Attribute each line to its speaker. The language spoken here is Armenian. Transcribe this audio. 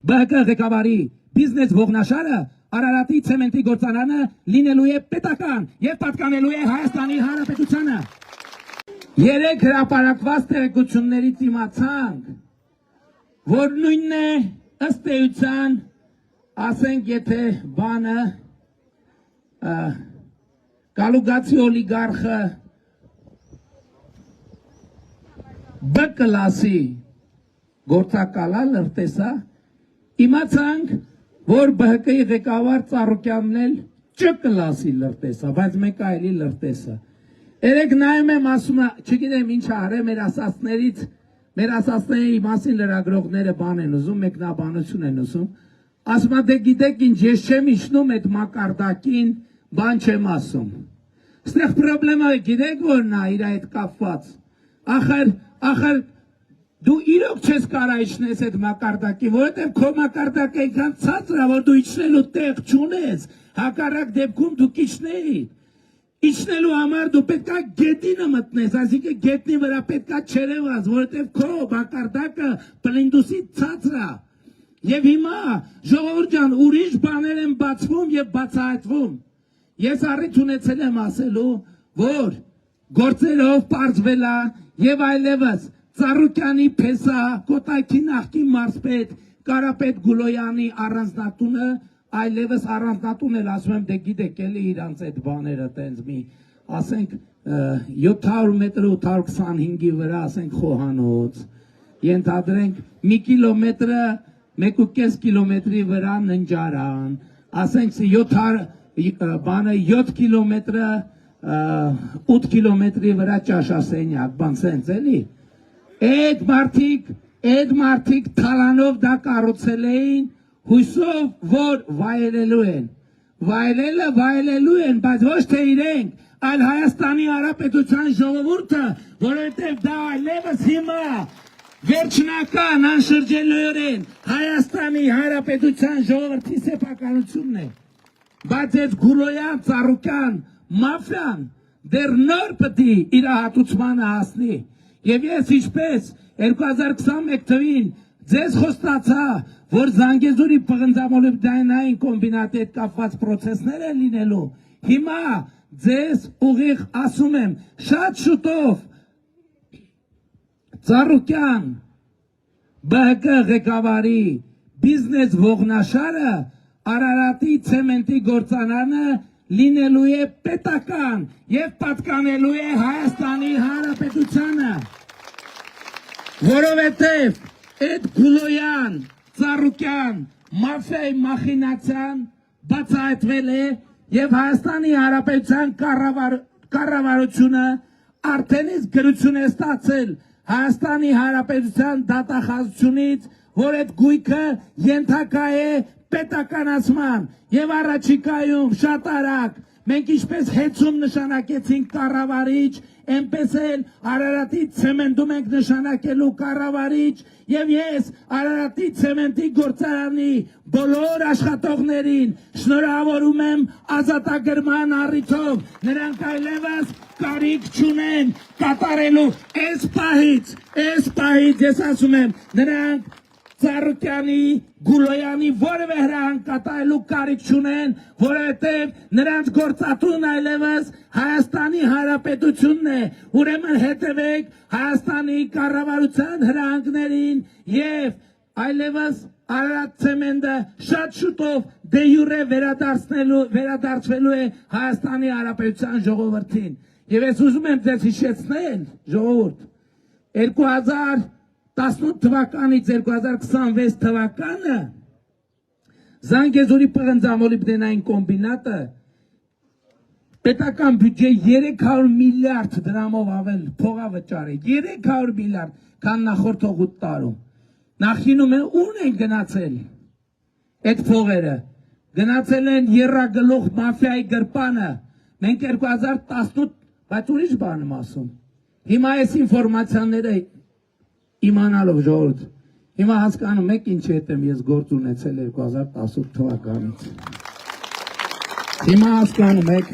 Speaker 1: ԲՀԿ ղեկավարի բիզնես ողնաշարը Արարատի ցեմենտի գործարանը լինելու է պետական եւ պատկանելու է Հայաստանի Հանրապետությանը։ Երեք հրապարակված տեղեկություններից իմացանք, որ նույնն է ըստ էության, ասենք եթե բանը Կալուգացի օլիգարխը B կլասի գործակալա լրտեսա, իմացանք, որ ԲՀԿ-ի ղեկավար Ծառուկյանն էլ Չ կլասի լրտեսա, բայց մեկ այլի լրտեսա։ Երեք նայում եմ ասում, չգիտեմ ինչ արել մեր ասածների մասին լրագրողները բան են ուզում, մեկնաբանություն են ուզում, ասում դե գիտեք ինչ, ես չեմ իջնում այդ մակարդակին, բան չեմ ասում։ Ստեղ պրոբլեմը գիտեք որն է իր այդ կապված, ախր դու իրոք չես կարա իջնես այդ մակարդակի, որովհետև քո մակարդակը այնքան ցածր է, որ դու իջնելու տեղ չունես, հակառակ դեպքում դու իջնեիր։ Իջնելու համար դու պետք է գետնը մտնես, այսինքն գետնի վրա պետք է չերևաս, որովհետև քո մակարդակը պլինդուսի ցածր է։ Եվ հիմա ժողովուրդ ջան, ուրիշ բաներ են բացվում եւ բացահայտվում։ Ես առիթ ունեցել եմ ասելու, որ գործերով պարզվել է եւ այլևս Ծառուկյանի փեսա, Կոտայքի նախկին մարզպետ, Կարապետ Գուլոյանի առանձնատունը, այլևս առանձնատուն էլ ասում եմ, դե գիտեք էլի իրանց այդ բաները տենց մի, ասենք 700 մետր 825-ի վրա, ասենք խոհանոց, ենթադրենք մի կիլոմետրը 1.5 կիլոմետրի վրա ննջարան, ասենք 7 կիլոմետրը 8 կիլոմետրի վրա ճաշասենյակ, բան սենց էլի։ Այդ մարդիկ թալանով դա կառուցել էին, հույսով, որ վայելելու են։ Վայելելու են, բայց ոչ թե իրենք, այլ Հայաստանի Հանրապետության ժողովուրդը, որովհետև դա այլևս հիմա վերջնական անշրջելիորեն Հայաստանի Հանրապետության ժողովրդի սեփականությունն է։ Բայց այդ Գուլոյան, Ծառուկյան, մաֆիան դեռ նոր պետք է իր հատուցմանը հասնի։ Եվ ես ինչպես 2021 թվին ձեզ խոստացա, որ Զանգեզուրի պղնձամոլիբդենային կոմբինատի հետ կապված պրոցեսներ են լինելու, հիմա ձեզ ուղիղ ասում եմ, շատ շուտով Ծառուկյան ԲՀԿ ղեկավարի բիզնես ողնաշարը Արարատի ցեմենտի գործարանը լինելու է պետական եւ պատկանելու է Հայաստանի Հանրապետությանը, որովհետեւ այդ Գուլոյան, Ծառուկյան, մաֆիայի մախինացիան բացահայտվել է եւ Հայաստանի Հանրապետության կառավարությունը արդեն իսկ գրություն է ստացել Հայաստանի Հանրապետության դատախազությունից, որ այդ գույքը ենթակա է պետականացման եւ առաջիկայում շատ արագ մենք ինչպես հեծում նշանակեցինք կառավարիչ, այնպես էլ Արարատի ցեմենտում ենք նշանակելու կառավարիչ եւ ես Արարատի ցեմենտի գործարանի բոլոր աշխատողներին շնորհավորում եմ ազատագրման առիթով, նրանք այլևս կարիք չունեն կատարելու այս պահից ես ասում եմ, նրանք Ծառուկյանի, Գուլոյանի որևէ հրահանգ կատարելու կարիք չունեն, որովհետև նրանց գործատուն այլևս Հայաստանի Հանրապետությունն է, ուրեմն հետևեք Հայաստանի կառավարության հրահանգներին եւ այլևս Արարատ ցեմենտը շատ շուտով դե յուրե վերադարձվելու է Հայաստանի Հանրապետության ժողովրդին։ Եվ ես ուզում եմ ձեզ հիշեցնել, ժողովուրդ, 2018 թվականից 2026 թվականը Զանգեզուրի պղնձամոլիբդենային կոմբինատը պետական բյուջեի 300 միլիարդ դրամով ավել փողա վճարել, 300 միլիարդ, քան նախորդ 8 տարում։ Նախինում են ուն են գնացել այդ փողերը, գնացել են եռագլուխ մաֆիայի գրպանը, մենք 2018, բայց ուրիշ բան եմ ասում, հիմա այս ինֆորմացիաները իմանալով ժողովուրդ, հիմա հասկանում եք ինչ հետ եմ ես գործ ունեցել 2018 թվականից։ Հիմա հասկանում եք